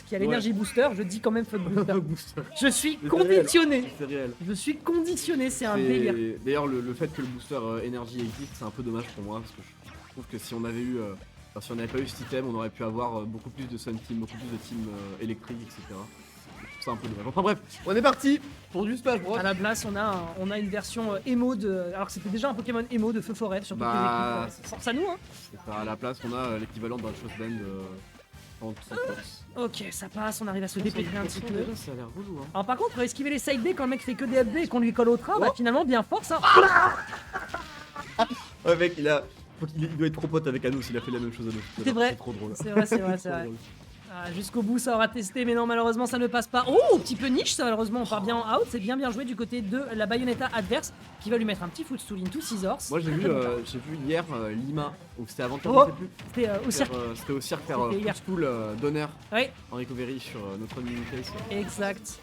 qu'il y a l'énergie booster, je dis quand même fuck booster. Booster. Je suis C'est conditionné. C'est réel. Je suis conditionné, c'est un délire. D'ailleurs, le fait que le booster énergie existe, c'est un peu dommage pour moi parce que je trouve que si on avait eu, si on n'avait pas eu cet item, on aurait pu avoir beaucoup plus de Sun Team, beaucoup plus de team électriques, etc. Je trouve ça un peu dommage. Enfin bref, on est parti pour du Smash Bros. À la place, on a une version émo de. Alors que c'était déjà un Pokémon émo de Feu Forêt sur toutes les Bah, équipes. Force à nous, hein. À la place, on a l'équivalent d'un Chose Band en force. Ok, ça passe, on arrive à se dépêtrer un petit peu. Déjà, ça a l'air relou, hein. Alors par contre, pour esquiver les side B quand le mec fait que des FB et qu'on lui colle au train, bah finalement bien force. Hein. Ouais, mec, il doit être trop pote avec Anous, il a fait la même chose à nous. C'est vrai. C'est trop drôle. C'est vrai, c'est vrai, c'est vrai. Ah, jusqu'au bout, ça aura testé, mais non, malheureusement, ça ne passe pas. Oh, petit peu niche, ça, malheureusement, on part bien en out. C'est bien joué du côté de la Bayonetta adverse qui va lui mettre un petit footstool into Scissors. Moi, j'ai vu hier Lima, ou c'était avant-hier, Oh, je sais plus. C'était au cirque. C'était au cirque faire C'était hier. footstool d'honneur Oui, en recovery sur notre mini-case. exact.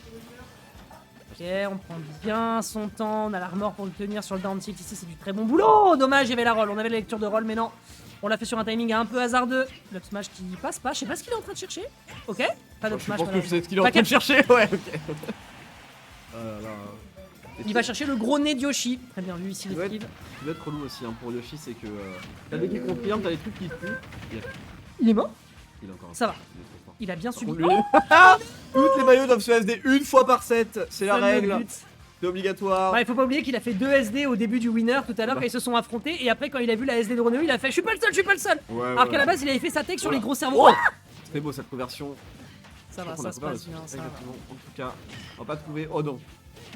Ok, on prend bien son temps, on a l'armor pour le tenir sur le down tilt. Ici, c'est du très bon boulot. Dommage, il y avait la roll, on avait la lecture de roll, mais non. On l'a fait sur un timing un peu hasardeux. L'up smash qui passe pas, je sais pas ce qu'il est en train de chercher. Ok, pas d'up Je smash. pense que je sais ce qu'il est en Pas train de cap- chercher, ouais, ok. Ah là là. Il va chercher le gros nez de Yoshi. Très bien vu ici Ça doit l'esquive. Ça doit être relou aussi hein, pour Yoshi, c'est que t'as des qui confirment, t'as des trucs qui puent. Il est mort. Il est encore un Ça peu- va. il est trop fort. Il a bien Par subi. contre, lui- Toutes les maillots doivent se SD une fois par set, c'est la Seul le règle, but. c'est obligatoire. Ouais, il faut pas oublier qu'il a fait 2 SD au début du winner tout à l'heure Bah. quand ils se sont affrontés et après quand il a vu la SD de Ronéo il a fait je suis pas le seul, je suis pas le seul. Ouais, Alors qu'à la base il avait fait sa tech sur Voilà. les gros cerveaux. Oh Ah Très beau cette conversion. ça Je va, crois qu'on a ça se couvert passe le- bien. Ça va. Exactement. En tout cas, on va pas trouver. Oh non.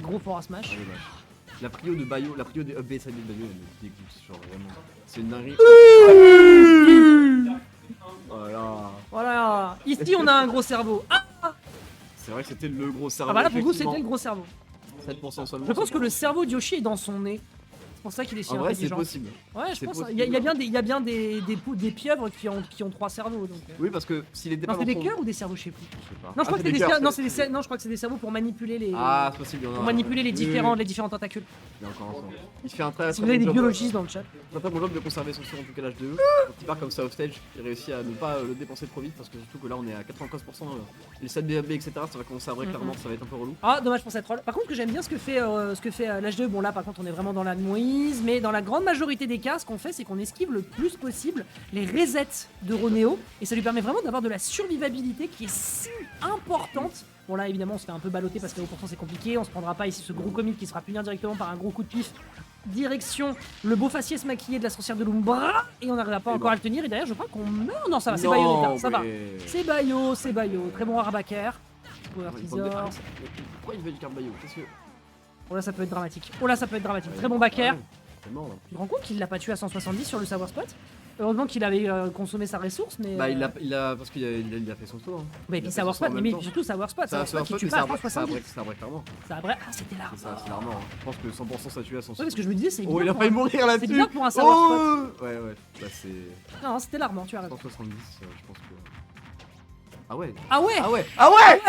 Gros fort à smash. Ah, dommage. La prio de Bayo, la prio des up B side de Bayo, elle me dégoûte, genre vraiment. C'est une dinguerie. Voilà. Voilà. Ici on a un gros cerveau. Ah, C'est vrai que c'était le gros cerveau. ah bah là pour vous effectivement. c'était le gros cerveau. 7% seulement. Je pense que le cerveau de Yoshi est dans son nez. C'est pour ça qu'il est si En vrai, c'est intelligent. possible. Ouais, je c'est pense. possible. Il y a bien des pieuvres qui ont 3 cerveaux. Donc, Oui, parce que s'il était Non, pas c'est dans des son- cœurs ou des cerveaux, je sais plus. Je sais pas. Non, je crois que c'est c'est des cœurs, cerveaux. Non, c'est- non, je crois que c'est des cerveaux pour manipuler les. Ah, c'est possible, il y en a. Pour manipuler les Oui, différents, oui, les différents tentacules. il y a encore un temps. Il fait un très Si vous avez des biologistes dans le chat. Un très bon job de conserver son son en tout cas l'âge de E. Quand il part comme ça off stage, il réussit à ne pas le dépenser trop vite parce que surtout que là on est à 95%, les 7 BAB etc. Ça va commencer à vrai clairement, ça va être un peu relou. Ah, dommage pour cette roll. Par contre, que j'aime bien ce que fait l'H2. Bon, là, par contre, on est vraiment dans la noise. Mais dans la grande majorité des cas, ce qu'on fait, c'est qu'on esquive le plus possible les resets de Ronéo. Et ça lui permet vraiment d'avoir de la survivabilité qui est si importante. Bon, là, évidemment, on se fait un peu balloter parce que 0% c'est compliqué. On se prendra pas ici ce gros commit qui sera punir directement par un gros coup de pif. Direction le beau faciès maquillé de la sorcière de l'Umbra. Et on n'arrivera pas Et encore bon. à le tenir. Et derrière, je crois qu'on meurt. Non, ça va, c'est Non, Bayonetta. Ça va. mais- C'est Bayo, c'est Bayo. Très bon Arabaker. Power Il Teaser. Pourquoi il veut du Carbayo? Qu'est-ce que. Oh là, ça peut être dramatique. Oh là, ça peut être dramatique. Très bon backer. Ouais, c'est mort là. Tu te rends compte qu'il l'a pas tué à 170 sur le savoir spot? Heureusement qu'il avait consommé sa ressource, mais. Bah il a parce qu'il a fait son tour. Hein. Mais Il puis a fait savoir son tour spot, en mais même temps. surtout savoir spot. Ça Savoir spot qui tue mais pas à ça 170. ça break clairement. Ça a break. Ah, c'était là. C'est ça, c'est l'armor. Hein. Je pense que 100% ça tue à 160. Ouais, parce que je me disais, c'est Oh, bien il a pour failli un- mourir là-dessus. C'est bien pour un savoir spot. Oh ouais, là c'est Non, c'était l'armement, tu as raison. 170, je pense que. Ah ouais. Ah ouais. Ah ouais. Ah ouais.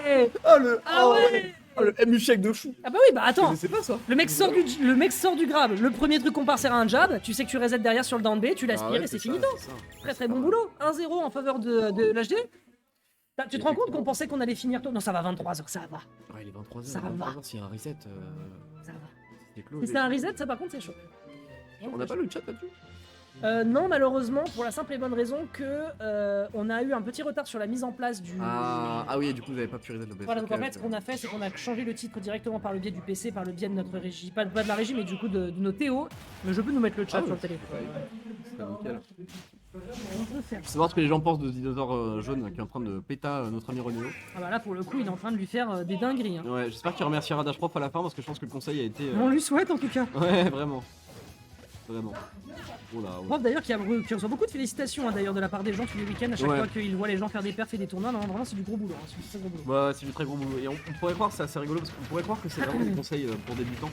Ouais. Oh le. Ah ouais. Oh le MU check de fou. Ah bah oui, bah attends. C'est pas ça. Le mec sort du grab. Le premier truc qu'on part, c'est un jab. Tu sais que tu reset derrière sur le down B, tu l'aspires Ah ouais, et c'est ça, finito. c'est ça. Très très bon boulot. 1-0 en faveur de l'HD. Tu te rends compte qu'on pensait qu'on allait finir tôt? Non, ça va 23h, ça va. Ouais, il est 23h. Ça va. S'il y a un reset, Ça va. c'est clos. Si c'est un reset, ça par contre, c'est chaud. On n'a pas le chat là-dessus. Non, malheureusement, pour la simple et bonne raison que on a eu un petit retard sur la mise en place du. Ah oui, du coup vous avez pas pu reset le BF. Voilà, donc en fait, ce qu'on a fait, c'est qu'on a changé le titre directement par le biais du PC, par le biais de notre régie, pas de la régie, mais du coup de nos TO. Mais je peux nous mettre le chat sur le téléphone. C'est nickel. On peut faire. Je veux savoir ce que les gens pensent de ce dinosaure jaune qui est en train de péta notre ami Ronéo. Ah bah là, pour le coup, il est en train de lui faire des dingueries. Hein. Ouais, j'espère qu'il remerciera Dash Prof à la fin parce que je pense que le conseil a été. On lui souhaite en tout cas. Ouais, vraiment. Vraiment. Oh là, ouais. Prof d'ailleurs qui reçoit beaucoup de félicitations hein, d'ailleurs de la part des gens tous les week-ends à chaque Ouais. fois qu'il voit les gens faire des perfs et des tournois. Non, vraiment, c'est du gros boulot. Hein, c'est du très gros boulot. Ouais, c'est du très gros boulot. Et on pourrait croire, c'est assez rigolo parce qu'on pourrait croire que c'est vraiment des conseils pour débutants.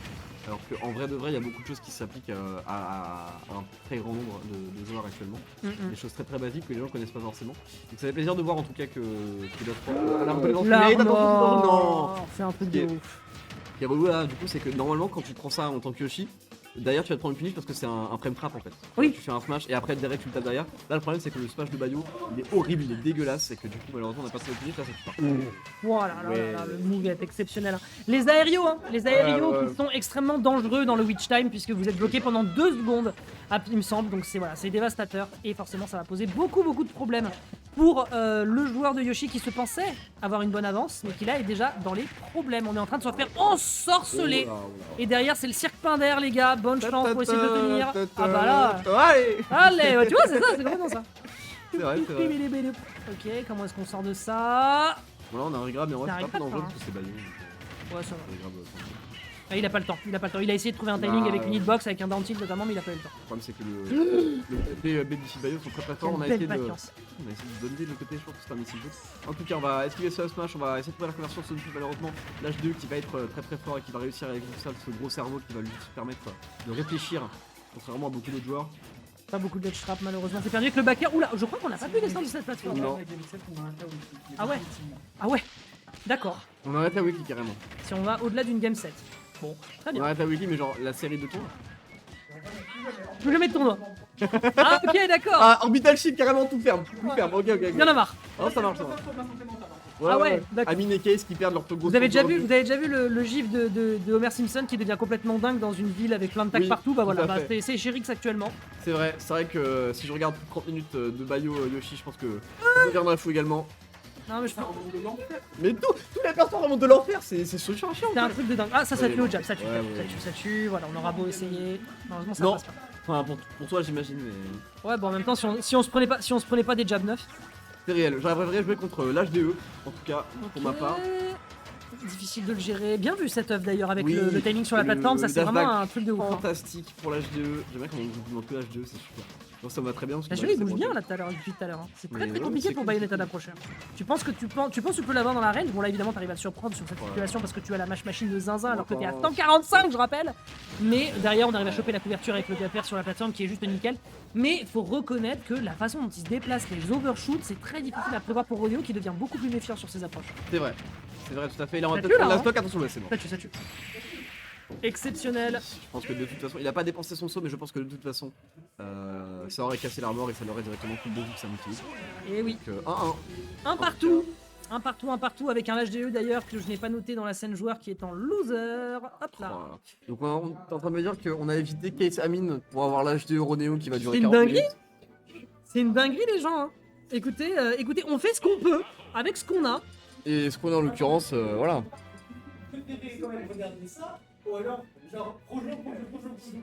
Alors qu'en vrai de vrai, il y a beaucoup de choses qui s'appliquent à un très grand nombre de joueurs actuellement. Des choses très très basiques que les gens connaissent pas forcément. Donc ça fait plaisir de voir en tout cas que Dash Prof a l'air un peu les enculés. Non. C'est un peu de Ok. ouf. Ce qui est relou là, du coup, c'est que normalement, quand tu prends ça en tant que Yoshi, D'ailleurs, tu vas te prendre une punish parce que c'est un frame trap en fait. Oui. Tu fais un smash et après direct tu le tapes derrière. Là, le problème c'est que le smash de Bayo il est horrible, il est dégueulasse. Et que du coup, malheureusement, on n'a pas trouvé de punish. Là, ça tue pas. Voilà, Ouais. le move est exceptionnel. Hein. Les aérios, Ouais. qui sont extrêmement dangereux dans le Witch Time puisque vous êtes bloqué pendant 2 secondes, il me semble. Donc c'est dévastateur et forcément ça va poser beaucoup de problèmes pour le joueur de Yoshi qui se pensait avoir une bonne avance, mais qui là est déjà dans les problèmes. On est en train de se faire ensorceler. Et derrière c'est le cirque Pinder les gars. Bonne chance pour essayer de le tenir. Ah bah là. Allez, bah, tu vois c'est ça, c'est complètement ça. C'est vrai. Ok, comment est-ce qu'on sort de ça? Voilà, on a un regrab, mais en vrai, Ça c'est pas arrive trop pas, dangereux parce que c'est Bayo. Ouais, ça va. Regrab, Ah, il a pas le temps, il a essayé de trouver un timing Bah, avec une hitbox, avec un down tilt notamment, mais il a pas eu le temps. Le problème, c'est que le côté BDC Bayo sont très forts. On a Quelle essayé belle de. patience. On a essayé de donner le côté, je pense que c'est un missile. En tout cas, on va esquiver ce smash, on va essayer de trouver la conversion sur Sonic, malheureusement. L'H2 qui va être très fort et qui va réussir avec ça, ce gros cerveau qui va lui permettre de réfléchir, contrairement à beaucoup d'autres joueurs. Pas beaucoup de ledge trap malheureusement, c'est perdu avec le backer. Oula, je crois qu'on a pas pu descendre de cette plateforme. Non. Ah ouais. Ah ouais. D'accord. On arrête la wiki carrément. Si on va au-delà d'une game set. Bon, très On bien. arrête la wiki, mais genre la série de tours. Plus jamais de tournoi. Ah ok, d'accord. Ah, Orbital Shield carrément tout ferme. Ok. Il y en a marre. Oh, ça marche. Ah ouais, d'accord. Amine et Case qui perdent leur plus gros. Vous avez déjà vu le gif de Homer Simpson qui devient complètement dingue dans une ville avec plein de tags Oui, partout. Bah tout voilà, à bah, fait. c'est Sherix actuellement. C'est vrai que si je regarde plus de 30 minutes de Bayo Yoshi, je pense que je regarde dans la fou également. Non mais je pense Mais tous les personnes remontent de l'enfer, c'est chiant. c'est un truc de dingue. Ah ça Ouais, tue au jab, ça tue, ouais. ça tue. Voilà, on aura beau essayer. Malheureusement ça Non. passe pas. Enfin pour toi j'imagine, mais Ouais bon en même temps si on se prenait pas des jabs neufs. c'est réel. J'aimerais jouer contre l'HDE, en tout cas pour ma part. Difficile de le gérer. Bien vu cette œuvre d'ailleurs avec Oui, le timing sur la le plateforme, ça c'est dashback vraiment un truc de ouf. Hein. Fantastique pour l'HDE. J'aime bien quand on joue que l'HDE, c'est super. Donc ça me va très bien. Parce que La bah, il c'est bouge bon, bien ok. là tout à l'heure, depuis tout à l'heure. Hein. C'est Mais très ouais, compliqué c'est pour Bayonetta d'approcher. Tu penses que tu peux l'avoir dans la range. Bon là évidemment t'arrives à le surprendre sur cette Ouais. situation parce que tu as la machine de zinzin alors que t'es à Encore. 145 je rappelle. Mais derrière on arrive à choper la couverture avec le DPR sur la plateforme qui est juste nickel. Mais il faut reconnaître que la façon dont il se déplace, les overshoots, c'est très difficile à prévoir pour Rodeo qui devient beaucoup plus méfiant sur ses approches. C'est vrai tout à fait. Il est en Ça tête tue, de là, la hein. stock, attention là c'est bon. Ça tue. Exceptionnel. Je pense que de toute façon, il a pas dépensé son saut, mais je pense que de toute façon, ça aurait cassé l'armor et ça l'aurait directement coupé vu que ça m'utilise. Et oui. Donc 1-1. Un partout avec un HDE d'ailleurs que je n'ai pas noté dans la scène joueur qui est en loser. Hop là. Voilà. Donc on est en train de me dire qu'on a évité Case Amine pour avoir l'HDE Roneo qui va durer C'est une 40 dinguerie. minutes. C'est une dinguerie les gens. Hein. Écoutez, on fait ce qu'on peut avec ce qu'on a. Et ce qu'on a en l'occurrence, voilà.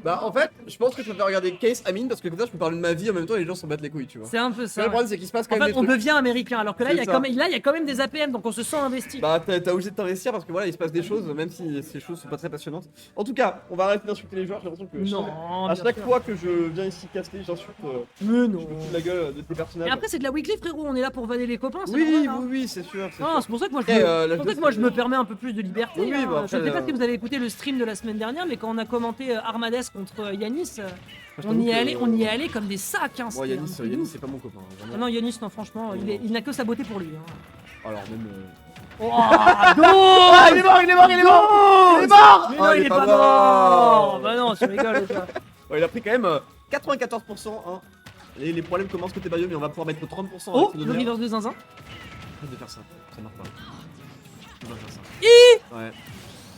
Bah en fait, je pense que je préfère regarder Case Amine parce que comme ça je peux parler de ma vie en même temps et les gens s'en battent les couilles, tu vois. C'est un peu Le ça. problème c'est qu'il se passe quand En même fait, des on trucs. devient américain alors que là, il y C'est ça. a quand même des APM donc on se sent investi. Bah t'as obligé de t'investir parce que voilà il se passe des choses même si ces choses sont pas très passionnantes. En tout cas, on va arrêter d'insulter les joueurs, j'ai l'impression que Non, à bien chaque sûr. fois que je viens ici caster, j'insulte Mais non. je me fous de la gueule de tes personnages. Et après, c'est de la weekly, frérot. On est là pour vanner les copains. C'est oui, normal, hein. oui, c'est sûr. Ah, c'est pour ça que moi, Après, c'est pour ça que moi, je me permets un peu plus de liberté. Oui, hein. bah, Je sais après, pas si vous avez écouté le stream de la semaine dernière, mais quand on a commenté Armades contre Yanis, je on t'avoue y est que- allé, comme des sacs. Hein, Moi c'était Yanis, un truc de ouf. c'est pas mon copain. Vraiment. Ah non, Yanis, non, franchement, il n'a que sa beauté pour lui. Hein. Alors même. Oh, Ah, dose il est mort, il est mort, il est mort. Il est mort. Mais Ah, non, il est pas mort. Bah non, tu rigoles quoi. Ouais, il a pris quand même 94%. Hein. Et les problèmes commencent côté Bayo, mais on va pouvoir mettre 30% Oh, avec le Donner. reverse de zinzin. Arrête de faire ça, ça marche pas. On va faire ça. Ouais.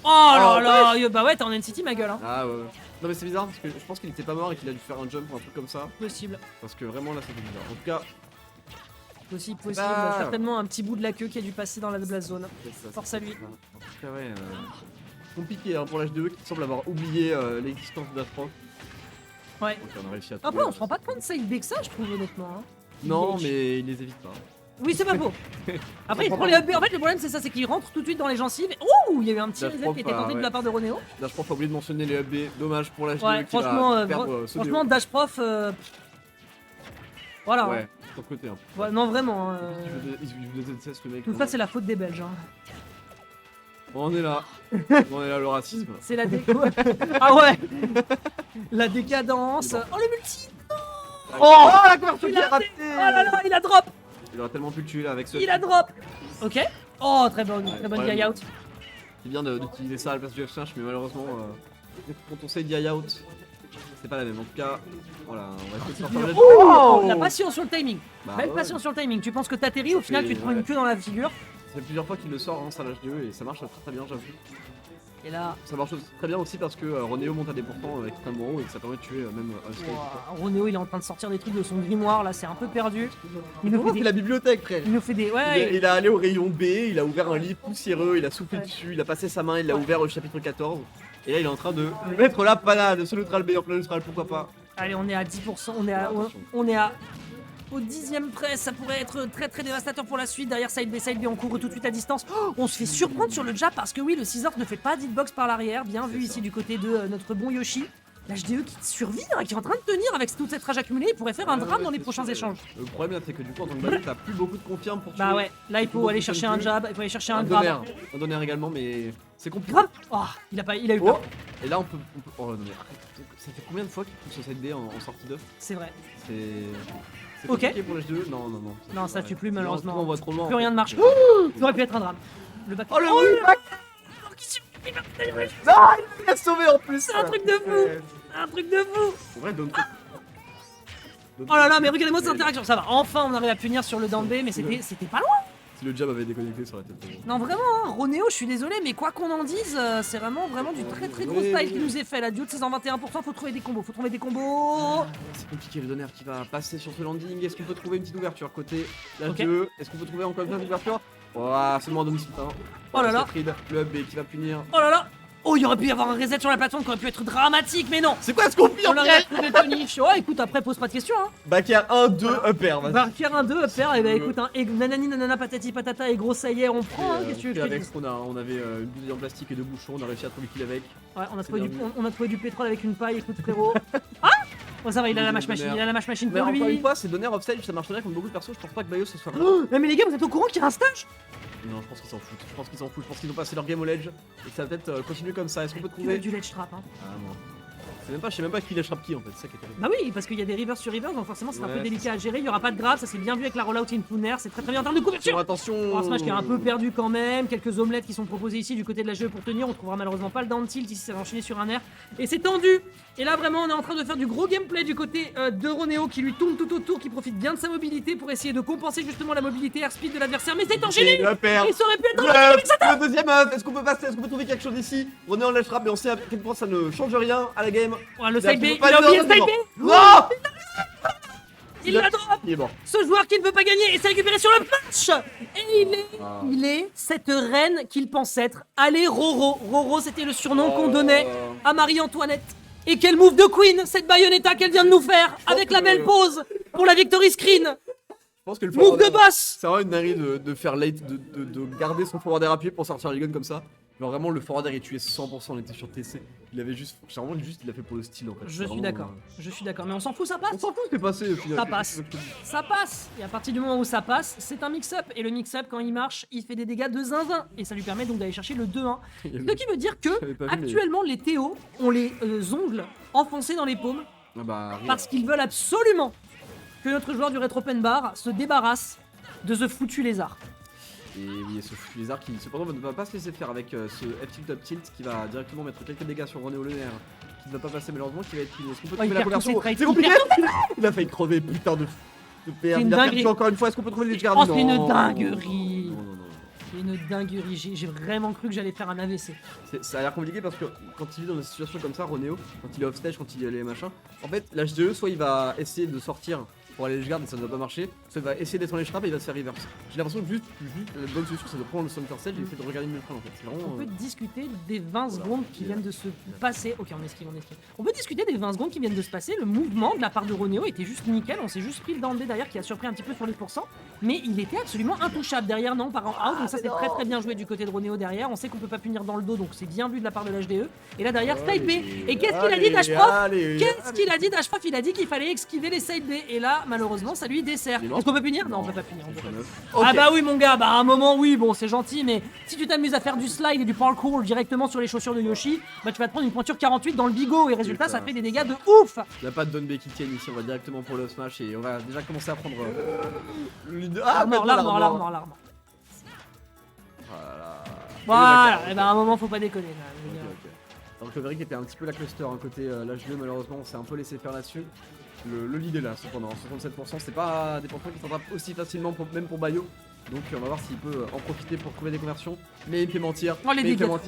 Oh là Oh, là, bah ouais, t'es en NCT ma gueule. Hein. Ah ouais. Non mais c'est bizarre parce que je pense qu'il était pas mort et qu'il a dû faire un jump ou un truc comme ça. Possible. Parce que vraiment là c'était bizarre. En tout cas, Possible. Ah. Certainement un petit bout de la queue qui a dû passer dans la blast zone. c'est ça. Force à lui. En tout cas ouais. Compliqué hein, pour l'H2 qui semble avoir oublié l'existence de Dash Prof. Ouais. Donc on a réussi à Après, trouver, on se rend pas tant de side B que ça, je trouve, honnêtement. Hein. Non Il- mais il les évite pas. Oui, c'est pas faux. Après, il prend les up. En fait, le problème, c'est ça, c'est qu'il rentre tout de suite dans les gencives. Et... Ouh, il y a eu un petit Dash reset prof, qui était tenté de ouais. la part de Ronéo. Dash Prof a oublié de mentionner les UB. Dommage pour l'H2 Ouais, qui franchement, va perdre ce franchement, Dash Prof. Voilà. duo. hein. Ouais, de ton côté un peu. Ouais, non, vraiment. hein. Il joue des ZCS le mec. Tout ça, c'est la faute des Belges. Hein. On est là. On est là le racisme. C'est la déco. Ah ouais. La décadence. Il est Oh, le multi. Oh, la couverture Il qui a a raté. Oh là là, il a drop. Il aurait tellement pu le tuer là avec ce. Il a drop. Ok. Oh, très bonne Ouais, guy out. C'est bien d'utiliser ça à la place du F5, mais malheureusement, quand on sait DI out, c'est pas la même. En tout cas, voilà, on va essayer de sortir le Oh, la patience sur le timing. Bah Belle ouais. patience sur le timing. Tu penses que t'atterris, au Ça final fait- tu te prends une ouais. queue dans la figure. Ça fait plusieurs fois qu'il le sort, hein, ça lâche 2 et ça marche très très bien, j'avoue. Et là, Ça marche très bien aussi parce que Ronéo monte à des pourcents extrêmement haut et que ça permet de tuer même un skate. wow, Ronéo il est en train de sortir des trucs de son grimoire, là c'est un peu perdu. Il nous Il fait fait des... la bibliothèque, frère. Il nous fait des... Ouais, Il est allé au rayon B, il a ouvert un livre poussiéreux, il a soufflé dessus, il a passé sa main, il l'a ouvert au chapitre 14. Et là il est en train de lui mettre la panade, ce neutral B en plein neutral, pourquoi pas. allez on est à 10%, on est à... Au 10ème près, ça pourrait être très très dévastateur pour la suite. Derrière side B, on court tout de suite à distance. Oh, on se fait surprendre sur le jab parce que oui, le scissors ne fait pas d'hitbox par l'arrière. Bien vu ici du côté de notre bon Yoshi. L'HDE qui survit, hein, qui est en train de tenir avec toute cette rage accumulée, il pourrait faire un drame dans les prochains échanges. Le problème là c'est que du coup en tant que ballon t'as plus beaucoup de confirme pour tuer. Bah ouais, là il faut aller chercher un jab, il faut aller chercher un grab. Un donner également mais c'est compliqué. Grab. Oh, il a eu peur. Et là on peut... Oh non mais arrête, ça fait combien de fois qu'il pousse au side B en sortie d'œuf? C'est vrai. C'est Ok. compliqué pour l'H2. Non. Non, ça tue plus malheureusement. On voit trop loin. Plus rien ne marche. Ça aurait pu être un drame. Le back. Oh le back. Non, il l'a sauvé en plus. C'est un truc de fou. Un truc de fou. En vrai, donne. Oh là là, mais regardez-moi cette interaction. Ça va, enfin on arrive à punir sur le down B, mais c'était pas loin. Si le jab avait déconnecté sur la tête. Non vraiment, hein, Ronéo, je suis désolé, mais quoi qu'on en dise, c'est vraiment du très très gros style qui nous est fait. La duo de 621%, faut trouver des combos, C'est compliqué, le donner qui va passer sur ce landing. Est-ce qu'on peut trouver une petite ouverture côté l'H2 Ok. Est-ce qu'on peut trouver encore une petite ouverture? Ouah, seulement un domicile. Oh là là. Le up B qui va punir. Oh là là. Oh, il aurait pu y avoir un reset sur la plateforme qui aurait pu être dramatique, mais non. C'est quoi ce qu'on pire On l'aurait trouvé Tony. Oh, écoute, après pose pas de questions, hein. Backer 1, 2, upper. vas-y. Barker 1-2, upper, et bah écoute, hein, et nanani nanana patati patata, et gros ça y est, on prend, hein, qu'est-ce que tu veux que je te avec dise. ce qu'on a, on avait une bouteille en plastique et deux bouchons, on a réussi à trouver qu'il avec. Ouais, on a, trouvé bien du, vu. on a trouvé du pétrole avec une paille, écoute frérot. Ah. Bon ça va, il a la match machine, Mais pour encore lui. une fois, c'est donner offstage, ça marche très bien contre beaucoup de persos. Je pense pas que Bayo ce soit. Oh, mais les gars, vous êtes au courant qu'il y a un stage? Non, je pense qu'ils s'en foutent. Je pense qu'ils ont passé leur game au ledge et que ça va peut-être continuer comme ça. Est-ce qu'on peut Tu veux trouver du ledge trap, hein. Ah non. Je sais même pas qui lèche qui en fait, c'est ça qui est terrible. Bah oui, parce qu'il y a des rivers sur rivers, donc forcément c'est un peu Ouais, délicat à gérer. Il y aura pas de grab, ça c'est bien vu avec la rollout in air, c'est très très bien en termes de couverture. Attention. Oh, un smash qui est un peu perdu quand même, quelques omelettes qui sont proposées ici du côté de la GE pour tenir, on trouvera malheureusement pas le down tilt ici, ça va enchaîner sur un air et c'est tendu. Et là vraiment on est en train de faire du gros gameplay du côté de Ronéo qui lui tourne tout autour, qui profite bien de sa mobilité pour essayer de compenser justement la mobilité airspeed de l'adversaire, mais c'est enchaîné. Le père. Il ça aurait pu être dramatique. Le deuxième up, est-ce qu'on peut passer, est-ce qu'on peut trouver quelque chose ici? On est en ledge trap mais on sait à quel point ça ne change rien à la game. Ouais, le Il a side B, il pas a de oublié le side non. B. Non. Il la drop. Il est mort. Ce joueur qui ne veut pas gagner et s'est récupéré sur le match. Et il est cette reine qu'il pense être. Allez Roro. Roro c'était le surnom qu'on donnait à Marie-Antoinette. Et quel move de Queen, cette Bayonetta qu'elle vient de nous faire avec la belle pause pour la victory screen. Je pense que le Move forward de boss. c'est vraiment une dinguerie de faire late, de garder son forward air appuyé pour sortir les guns comme ça. Genre vraiment le forward air est tué 100%, on était sur TC. Il avait juste, généralement juste il l'a fait pour le style en fait. Je C'est suis vraiment, d'accord, je suis d'accord, mais on s'en fout, ça On passe. s'en fout, c'est passé au final. Ça passe. Ça passe. Et à partir du moment où ça passe, c'est un mix-up. Et le mix-up, quand il marche, il fait des dégâts de zinzin. Et ça lui permet donc d'aller chercher le 2-1. Ce qui veut dire que J'avais pas vu, mais- actuellement les Théo ont les ongles enfoncés dans les paumes. Ah bah, rire. Parce qu'ils veulent absolument que notre joueur du Retro Pen Bar se débarrasse de ce foutu lézard. Et oui, ce foutu lézard qui cependant ne va pas se laisser faire avec ce F-tilt up tilt qui va directement mettre quelques dégâts sur Ronéo Lener. Qui ne va pas passer malheureusement, qui va être puni. Est-ce qu'on peut trouver la hyper conversion? poussé, C'est compliqué. Il a failli crever, putain de PR. C'est une Il a perdu dinguerie. encore une fois, est-ce qu'on peut trouver les Edgeguard? Oh, c'est une dinguerie. Non, non, non. C'est une dinguerie. J'ai vraiment cru que j'allais faire un AVC. Ça a l'air compliqué parce que quand il est dans des situations comme ça, Ronéo, quand il est off stage, quand il est les machins, en fait, l'HDE, soit il va essayer de sortir pour aller les garde et ça ne va pas marcher, soit il va essayer d'être en les trap et il va se faire reverse. J'ai l'impression que juste la bonne solution c'est de prendre le center stage et essayer de regarder le frein en fait. C'est vraiment. On peut discuter des 20 secondes qui viennent de se passer. Ok, on esquive. On peut discuter des 20 secondes qui viennent de se passer. Le mouvement de la part de Ronéo était juste nickel. On s'est juste pris le down B derrière qui a surpris un petit peu sur les pourcents. Mais il était absolument intouchable derrière, non, par en out. Donc ça, c'est très très bien joué du côté de Ronéo derrière. On sait qu'on peut pas punir dans le dos, donc c'est bien vu de la part de l'HDE. Et là derrière, side B. Et qu'est-ce qu'il a dit Dashprof? Qu'est-ce qu'il a dit Dashprof? Il a dit qu'il fallait esquiver les side B. Et là, malheureusement, ça lui dessert. Il est mort. Est-ce qu'on peut punir? Non, on peut pas punir. on peut pas punir. Ok. Ah bah oui mon gars, bah à un moment oui, bon c'est gentil, mais si tu t'amuses à faire du slide et du parkour directement sur les chaussures de Yoshi, bah tu vas te prendre une pointure 48 dans le bigot et résultat ça fait des dégâts de ouf. Il n'y a pas de Don B qui tienne ici, on va directement pour le smash et on va déjà commencer à prendre le lead. Ah, L'armor, l'armor. Voilà. Voilà, et bah à un moment faut pas déconner là. Ok, ok. Alors que Veric était un petit peu la cluster, hein, côté l'H2 malheureusement on s'est un peu laissé faire là-dessus. Le lead est là cependant, 67%, c'est pas des points qui s'attrapent aussi facilement même pour Bayo. Donc on va voir s'il peut en profiter pour trouver des conversions. Mais il peut mentir,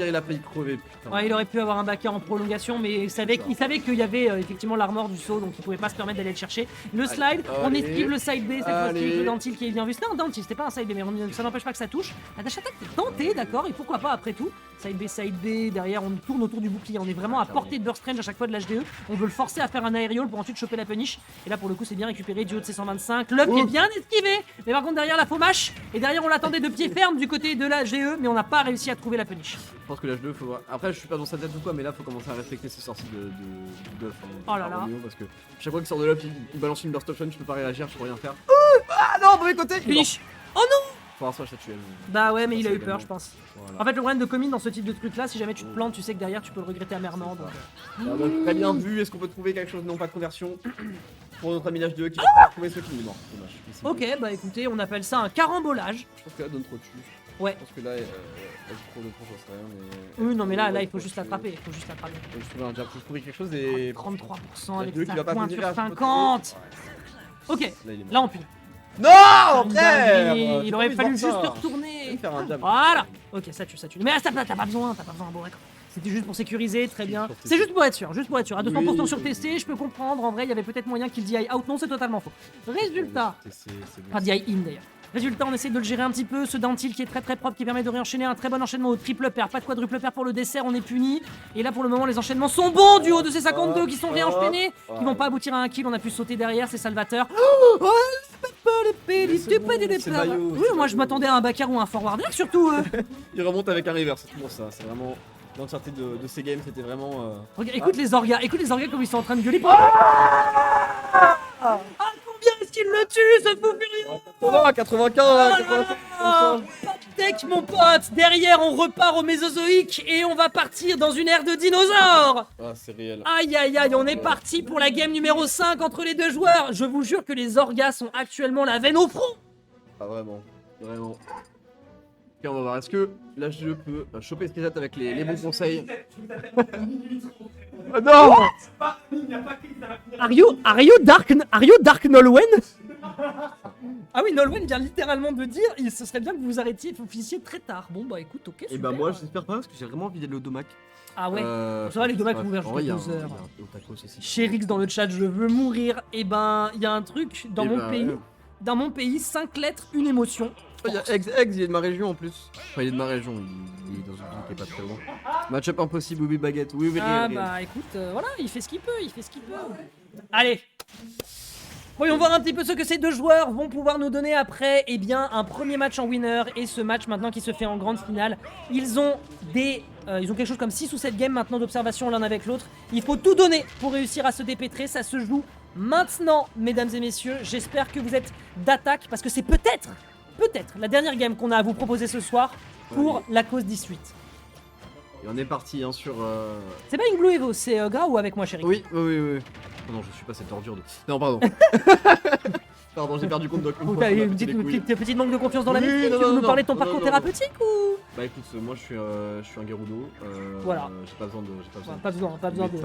il a failli crever. Putain. Ouais, il aurait pu avoir un backer en prolongation, mais il savait qu'il y avait effectivement l'armor du saut, donc il pouvait pas se permettre d'aller le chercher. Le slide, on esquive le side B, cette fois-ci, le Dantil qui est bien vu. C'était un Dantil, c'était pas un side B, mais ça n'empêche pas que ça touche. La dash attack est tentée, d'accord, et pourquoi pas après tout. Side B, derrière on tourne autour du bouclier, on est vraiment à portée de Burst Range à chaque fois de l'HDE. On veut le forcer à faire un aérial pour ensuite choper la punish. Et là pour le coup c'est bien récupéré du haut de ses 125. L'up est bien esquivé, mais par contre derrière la faux mash, et derrière on l'attendait de pied ferme du côté de la GE, mais on n'a pas réussi à trouver la punish. Je pense que l'H2 faut voir. Après je suis pas dans sa tête ou quoi, mais là faut commencer à respecter ses sorties de buff. Oh là là. Parce que chaque fois qu'il sort de l'up, il balance une burst option, je peux pas réagir, je peux rien faire. Ah non, mauvais côté. Finish. Oh non. Pour l'instant, je t'ai tué. Bah ouais, mais il a eu peur, je pense. Voilà. En fait, le problème de commit dans ce type de truc là, si jamais tu te plantes, tu sais que derrière tu peux le regretter amèrement. Donc... Très bien vu, est-ce qu'on peut trouver quelque chose non pas de conversion pour notre ami H2 qui va trouver ce qu'il est mort. Dommage. Ok, bah écoutez, on appelle ça un carambolage. Je pense que là, donne trop dessus. Ouais. Je pense que là, trop de trop, ça serait rien. Mais... Oui, non, mais là, il faut juste l'attraper. Il faut juste l'attraper. Je trouve un jab, je trouve quelque chose et. 33% avec H2 sa qui va pas pointe sur finir, 50. Ok, là on pue. Non, frère. Il aurait fallu juste retourner. Voilà. Ok, ça tue. Mais t'as pas besoin, bon d'accord. C'était juste pour sécuriser, très bien. C'est juste pour être sûr, À 200% sur TC, je peux comprendre. En vrai, il y avait peut-être moyen qu'il DI out. Non, c'est totalement faux. Résultat. Pas DI in d'ailleurs. Résultat, on essaie de le gérer un petit peu. Ce Dantil qui est très propre, qui permet de réenchaîner un très bon enchaînement au triple pair. Pas de quadruple pair pour le dessert, on est puni. Et là, pour le moment, les enchaînements sont bons du haut de ces 52 qui sont réenchaînés, qui vont pas aboutir à un kill. On a pu sauter derrière, c'est salvateur. Oui, moi je m'attendais à un backer ou un forwarder surtout. Il remonte avec un river, c'est pour ça. C'est vraiment. L'entièreté de ces games, c'était vraiment. Regarde, écoute les orgas comme ils sont en train de gueuler. Combien est-ce qu'il le tue, ce fou furieux? 95, Tech mon pote. Derrière on repart au Mésozoïque et on va partir dans une ère de dinosaures. Ah c'est réel. Aïe, on est parti pour la game numéro 5 entre les deux joueurs. Je vous jure que les orgas sont actuellement la veine au front. Ah vraiment. Ok, on va voir, est-ce que là je peux choper ce qu'ils avec les bons conseils. Non. Are you Dark Nolwenn? Ah oui, Nolwenn vient littéralement de dire ce serait bien que vous vous arrêtiez et vous fissiez très tard. Bon bah écoute, ok, super. Et bah moi j'espère pas parce que j'ai vraiment envie d'aller au Domac. Ah ouais, ça va les Domac sont ouverts jusqu'à 2 heures. Chérix dans le chat, je veux mourir. Et ben, il y a un truc dans mon pays, 5 lettres, une émotion. Il y a Eggs, il est de ma région en plus. Enfin, il est de ma région, il est dans une ville qui est pas très loin. Match-up impossible, oui, baguette, oui. Ah bah écoute, voilà, il fait ce qu'il peut, Allez, voyons voir un petit peu ce que ces deux joueurs vont pouvoir nous donner après. Eh bien, un premier match en winner et ce match maintenant qui se fait en grande finale. Ils ont quelque chose comme 6 ou 7 games maintenant d'observation l'un avec l'autre. Il faut tout donner pour réussir à se dépêtrer, ça se joue maintenant, mesdames et messieurs. J'espère que vous êtes d'attaque parce que c'est peut-être la dernière game qu'on a à vous proposer ce soir pour la cause 18. Et on est parti hein, sur... C'est pas une Blue Evo, c'est Grau avec moi chérie. Oui. Oh non, je suis pas cette ordure de... Non, pardon. Pardon, j'ai perdu compte de... Petite manque de confiance dans la mystique, tu veux nous parler de ton parcours thérapeutique ou... Bah écoute, moi je suis un Gerudo. Voilà. J'ai pas besoin de... Pas besoin de...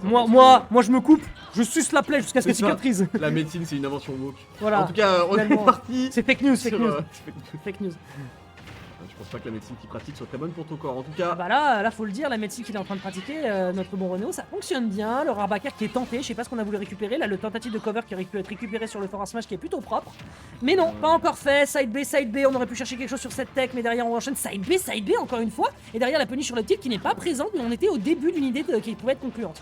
Moi je me coupe, je suce la plaie jusqu'à ce qu'elle cicatrise. La médecine c'est une invention woke. Voilà. En tout cas, on est parti. C'est fake news. Fake news. Je pense pas que la médecine qu'il pratique soit très bonne pour ton corps. En tout cas. Bah là faut le dire, la médecine qu'il est en train de pratiquer, notre bon Renault, ça fonctionne bien. Le Rarbacker qui est tenté, je sais pas ce qu'on a voulu récupérer. Là, le tentative de cover qui aurait pu être récupéré sur le Forward Smash qui est plutôt propre. Mais non, pas encore fait. Side B, on aurait pu chercher quelque chose sur cette tech, mais derrière on enchaîne Side B encore une fois. Et derrière la punish sur le tilt qui n'est pas présente, mais on était au début d'une idée qui pouvait être concluante.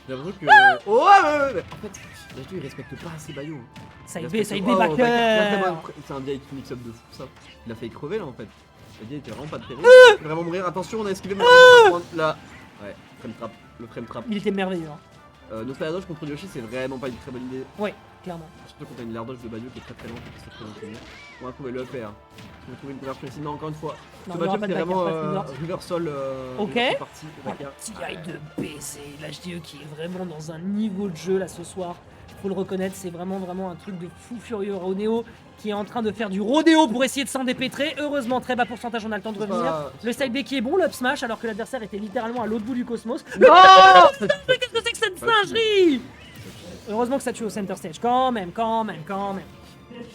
J'ai l'impression que. Oh ouais. En fait, il respecte pas assez Bayo. Side B, backer. C'est un vieil mix-up de fou ça. Il a failli crever là en fait. Il était vraiment pas de terrible. Il va vraiment mourir. Attention, on a esquivé là. Ouais, le frame trap. Il était merveilleux. Notre air dodge contre Yoshi, c'est vraiment pas une très bonne idée. Ouais, clairement. Surtout quand t'as une air dodge de Bayo qui est très lente et qui est très lente. On va trouver le upper. On va trouver une conversion ici, mais encore une fois. Ce match-up c'est vraiment reversal. Ok. C'est parti. Petit de baiser. L'HDE qui est vraiment dans un niveau de jeu là ce soir. faut le reconnaître, c'est vraiment un truc de fou furieux. Roneo qui est en train de faire du rodéo pour essayer de s'en dépêtrer. Heureusement, très bas pourcentage, on a le temps de revenir. Le side B qui est bon, l'up smash, alors que l'adversaire était littéralement à l'autre bout du cosmos. Non. Mais qu'est-ce que c'est que cette singerie? Heureusement que ça tue au center stage, quand même.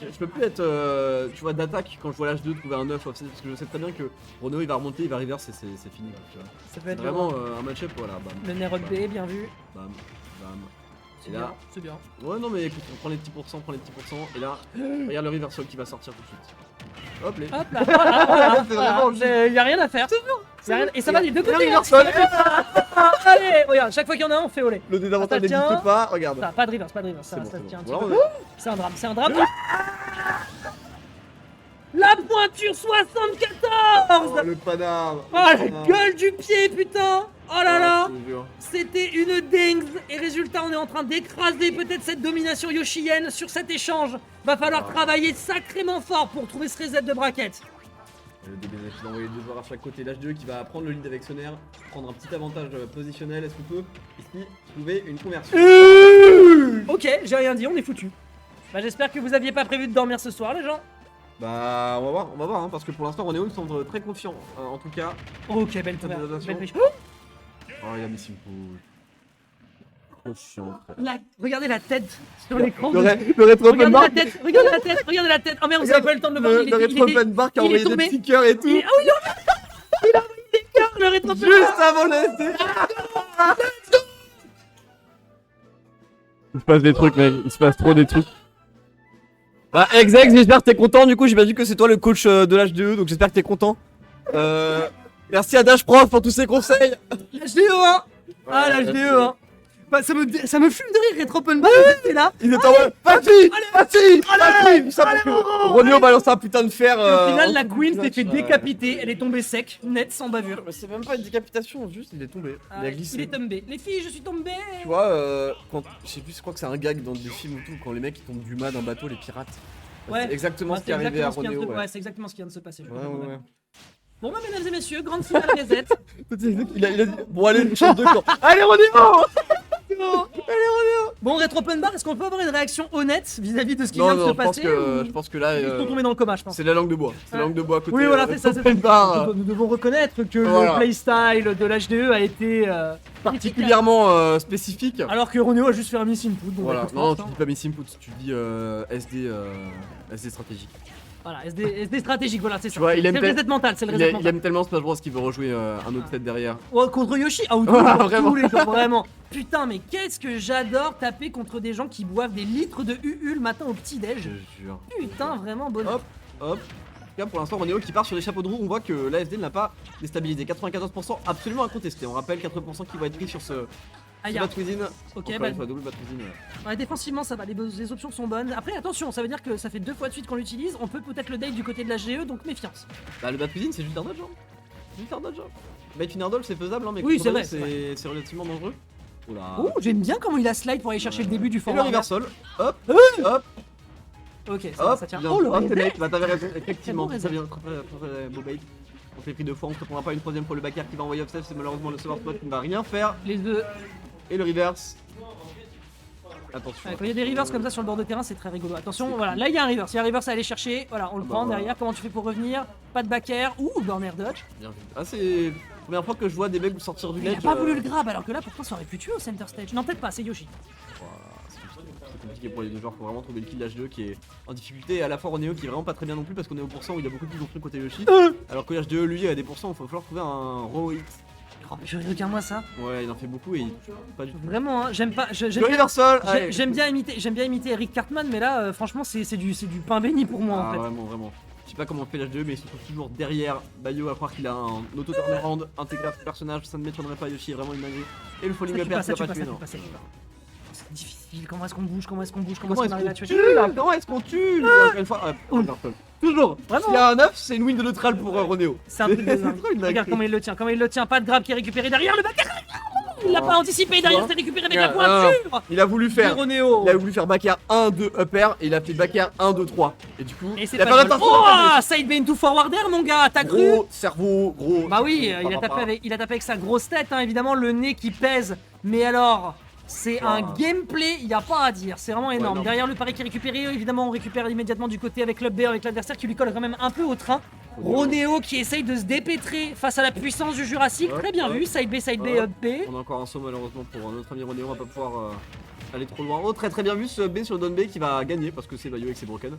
Je peux plus être, tu vois, d'attaque quand je vois l'H2 trouver un 9 offset parce que je sais très bien que Roneo il va remonter, il va reverse et c'est fini. Tu vois. Ça peut être vraiment un match-up, voilà. Bam. le Nerod B, bien vu. Bam, bam. C'est Et là, bien, c'est bien. ouais, non, mais écoute, on prend les petits pourcents, et là, regarde le reversal qui va sortir tout de suite. Hop, les. Hop là, voilà, C'est vraiment il y a rien à faire. C'est rien. Et ça va des deux côtés. reversal. Allez, regarde, chaque fois qu'il y en a un, on fait olé. Le désavantage Ça tient. n'existe pas, regarde. Ça, pas de reverse, ça C'est bon, se c'est tient un bon. petit Voilà, peu. C'est un drame. La pointure 74. Oh, le panard. Oh la gueule du pied, putain. Oh là là. je te jure. C'était une dingue. Et résultat, on est en train d'écraser peut-être cette domination Yoshienne sur cet échange. Va falloir travailler sacrément fort pour trouver ce reset de bracket. Le DBZ qui va envoyer deux joueurs à chaque côté. L'H2 qui va prendre le lead avec Soner, prendre un petit avantage positionnel. Est-ce qu'on peut ici trouver une conversion? Ok, j'ai rien dit, on est foutu. Bah j'espère que vous aviez pas prévu de dormir ce soir les gens. Bah on va voir hein, parce que pour l'instant Roneo me semble très confiant en tout cas. Ok, belle Belle conversion. Oh il a mis Simple. Trop chiant. Regardez la tête sur l'écran. Le rétro open Regardez bar. la tête, regardez la tête. Oh merde, vous avez pas eu le temps de le voir. Le rétro open bar qui a il est envoyé des tombé. petits cœurs et tout. Ah oui, il a envoyé des cœurs, le rétro open bar. Juste avant le SD. Il se passe des trucs mec, il se passe trop des trucs. Bah Exex, j'espère que t'es content, du coup j'ai pas dit que c'est toi le coach de l'H2E, donc j'espère que t'es content. Merci à Dash Prof pour tous ses conseils. L'HDE1. Ah l'HDE1. Bah ça me fume de rire, rétro open bar. T'es là. Il est en mode vas-y, ça parce que Roneo balance un putain de fer. Et au final, la en queen dessous s'est du fait match. décapiter. Elle est tombée sec, net, sans bavure. Mais c'est même pas une décapitation, juste il est tombé. Il a Il glissé. est tombé. Les filles, je suis tombé. Tu vois, quand, je sais plus, je crois que c'est un gag dans des films ou tout, quand les mecs ils tombent du mât d'un bateau, les pirates. Ouais. C'est exactement ce qui est c'est arrivé à exactement ce qui vient Roneo. de- Ouais. Ouais, c'est exactement ce qui vient de se passer. je Ouais, comprends ouais, bien. ouais. Bon bah mesdames et messieurs, grande finale reset. Il a dit, bon allez, une chance de camp. Allez Roneo. Bon, rétro open bar, est-ce qu'on peut avoir une réaction honnête vis-à-vis de ce qui Non, vient de non, se je pense passer que, ou- je pense que là, Ils sont tombés dans le coma, je pense. c'est la langue de bois. C'est la langue de bois à côté. Oui, voilà, c'est ça. open bar, Nous devons reconnaître que Voilà. le playstyle de l'HDE a été particulièrement spécifique. alors que Roneo a juste fait un miss input. Donc Voilà, écoute, non, tu franchement, dis pas miss input, tu dis SD stratégique. voilà, SD stratégique, voilà, c'est ça. vois, il aime C'est le tel- reset mental, c'est le Il, reset il mental. aime tellement Smash Bros qu'il veut rejouer un autre set derrière. Oh, contre Yoshi, ah, ou Voilà, tous vraiment. les jours, vraiment. Putain, mais qu'est-ce que j'adore taper contre des gens qui boivent des litres de UU le matin au Je petit-déj. te jure. Putain, vraiment bonne. Hop, hop. En tout cas, pour l'instant, Roneo qui part sur les chapeaux de roue, on voit que l'ASD ne l'a pas déstabilisé. 94% absolument incontesté. On rappelle 80% qui va être pris sur ce Aïe, Bat Cuisine. ok, Encore bah, une fois, double Bat Cuisine. ouais, défensivement ça va, les options sont bonnes. Après, attention, ça veut dire que ça fait 2 fois de suite qu'on l'utilise. On peut peut-être le date du côté de la GE, donc méfiance. Bah, le Bat Cuisine, c'est juste un dodge. Hein. Juste un dodge. Bait Finardol, c'est faisable, hein, mais Oui, contre c'est Roneo, vrai, c'est relativement dangereux. Oula. Ouh, j'aime bien comment il a slide pour aller chercher le début du Et le forward. reversal. Hop, hop, Ok, ça, hop. ça tient. Bien. Oh, le Hop, reset. mec, bah t'avais raison, effectivement. Très bon Ça vient, très beau bait. On fait pris deux fois, on se reprendra pas une troisième fois le backer qui va envoyer offset, c'est malheureusement le server spot qui ne va rien faire. Les deux. Et le reverse. Attention. Ouais, quand il y a des reverse comme ça sur le bord de terrain, c'est très rigolo. Attention, voilà, là il y a un reverse. Il y a un reverse à aller chercher. Voilà, on le bah, prend voilà. derrière. Comment tu fais pour revenir? Pas de backer. Ouh, burner dodge. Bien vu. Ah, c'est la première fois que je vois des mecs sortir du Il a ledge. pas voulu le grab alors que là pourtant ça aurait pu tuer au center stage. Non, peut-être pas, c'est Yoshi. C'est compliqué pour les deux joueurs, faut vraiment trouver le kill H2 qui est en difficulté et à la fois Roneo qui est vraiment pas très bien non plus parce qu'on est au pourcent où il a beaucoup plus de trucs côté Yoshi. Alors que H2 lui a des pourcents, il va falloir trouver un raw hit. Oh, mais regarde-moi ça. Ouais, il en fait beaucoup et il touche pas du tout. Vraiment, hein, j'aime pas. Le reversal. Allez. J'aime bien imiter Eric Cartman, mais là, franchement, c'est du pain béni pour moi en Ah, fait. vraiment, vraiment. Je sais pas comment fait l'H2 mais il se trouve toujours derrière Bayo à croire qu'il a un auto-turnaround intégré à ce personnage, ça ne m'étonnerait pas, Yoshi est vraiment une dinguerie. Et le falling Ça up tue pas, air ça qui va tue pas pas, tuer, ça non. tue pas, ça tue pas. C'est difficile, comment est-ce qu'on bouge, comment est-ce qu'on Comment arrive à est-ce tuer qu'on tue là? Comment est-ce qu'on tue encore une fois, reversal. Toujours. Vraiment. S'il y a un 9, c'est une win de neutral pour Roneo. C'est un truc de dingue. trop une Regarde dinguerie. comment il le tient, pas de grab qui est récupéré derrière le back. Il l'a pas anticipé, derrière c'est récupéré avec la pointure. Il a voulu De faire Roneo. Il a voulu faire back air 1, 2, up air et il a fait back air 1, 2, 3. Et du coup, Et c'est il a pas fait de bol. Oh, side bane to forward air mon gars, t'as cru? gros cerveau, gros. Bah oui, il a tapé avec sa grosse tête, hein, évidemment, le nez qui pèse. Mais alors, C'est un gameplay, il n'y a pas à dire, c'est vraiment énorme. Ouais, derrière le pari qui est récupéré, évidemment on récupère immédiatement du côté avec Club B, avec l'adversaire qui lui colle quand même un peu au train. Ronéo qui essaye de se dépêtrer face à la puissance du Jurassique, très bien vu, side B, up B. On a encore un saut malheureusement pour notre ami Ronéo, on va pas pouvoir aller trop loin. Oh, très bien vu ce B sur le down B qui va gagner parce que c'est Bayo et que c'est broken.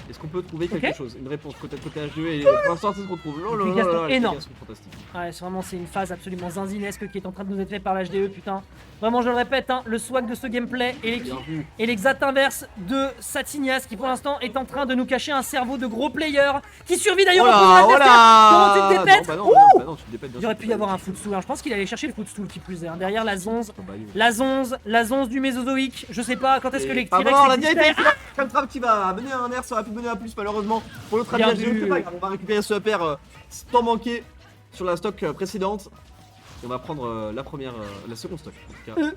Est-ce qu'on peut trouver quelque chose, une réponse côté H2 et pour l'instant c'est ce qu'on trouve. Énorme. Ouais, c'est une phase absolument zinzinesque qui est en train de nous être faite par l'HDE, putain. Vraiment, je le répète, hein, le swag de ce gameplay et l'exact inverse de Satignas qui pour l'instant est en train de nous cacher un cerveau de gros player qui survit d'ailleurs au comment tu te dépêtes. Il aurait pu y avoir un footstool, hein. Je pense qu'il allait chercher le footstool qui plus est. Hein. Derrière la zonze, la zonze du Mésozoïque, je sais pas quand est-ce que les T-Rex comme trap qui va mener à un air, ça aurait pu mener à plus malheureusement pour l'autre ami HDE. On va récupérer ce pair tant manqué sur la stock précédente. Et on va prendre la seconde stock en tout cas de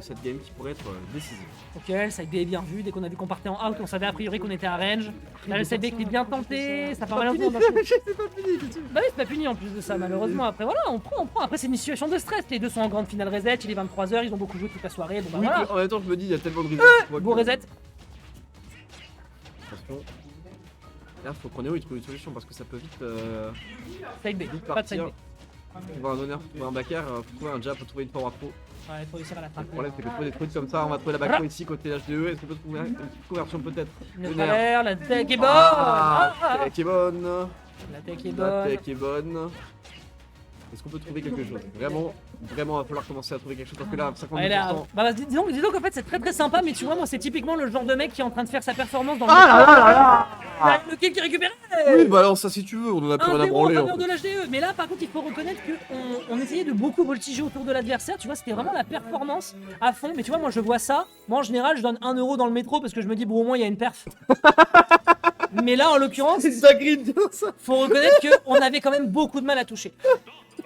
cette game qui pourrait être décisive. Ok, le side B est bien vu, dès qu'on a vu qu'on partait en out, on savait a priori qu'on était à range. Là le side B qui est bien tenté, ça part malheureusement. C'est pas fini, bah oui, c'est pas fini en plus de ça malheureusement. Après voilà, on prend. Après c'est une situation de stress, les deux sont en grande finale reset, il est 23h, ils ont beaucoup joué toute la soirée. Bon bah voilà. En même temps je me dis il y a tellement de reset. Beau reset. Attention. Là faut que Ronéo il trouve une solution parce que ça peut vite side B, pas de side B. Trouver un honneur, trouver un backer, faut trouver un jab, faut trouver une power pro. Ouais, il faut réussir à la trappe. Le problème c'est que trouver des trucs comme ça, on va trouver la back pro ici côté HDE, est-ce qu'on peut trouver une petite conversion peut-être? La tech est bonne. La tech est bonne. La tech est bonne. La tech est bonne. Est-ce qu'on peut trouver quelque chose? Vraiment, il va falloir commencer à trouver quelque chose parce que là, 50%. Bah, disons qu'en fait, c'est très sympa, mais tu vois, moi, c'est typiquement le genre de mec qui est en train de faire sa performance dans le. Le kill qui récupère. Oui, bah alors, ça, si tu veux, on en a plus rien à branler. En faveur de l'HDE. Mais là, par contre, il faut reconnaître qu'on essayait de beaucoup voltiger autour de l'adversaire. Tu vois, c'était vraiment la performance à fond. Mais tu vois, moi, je vois ça. Moi, en général, je donne 1 euro dans le métro parce que je me dis, bon, au moins, il y a une perf. Mais là, en l'occurrence, faut reconnaître qu'on avait quand même beaucoup de mal à toucher.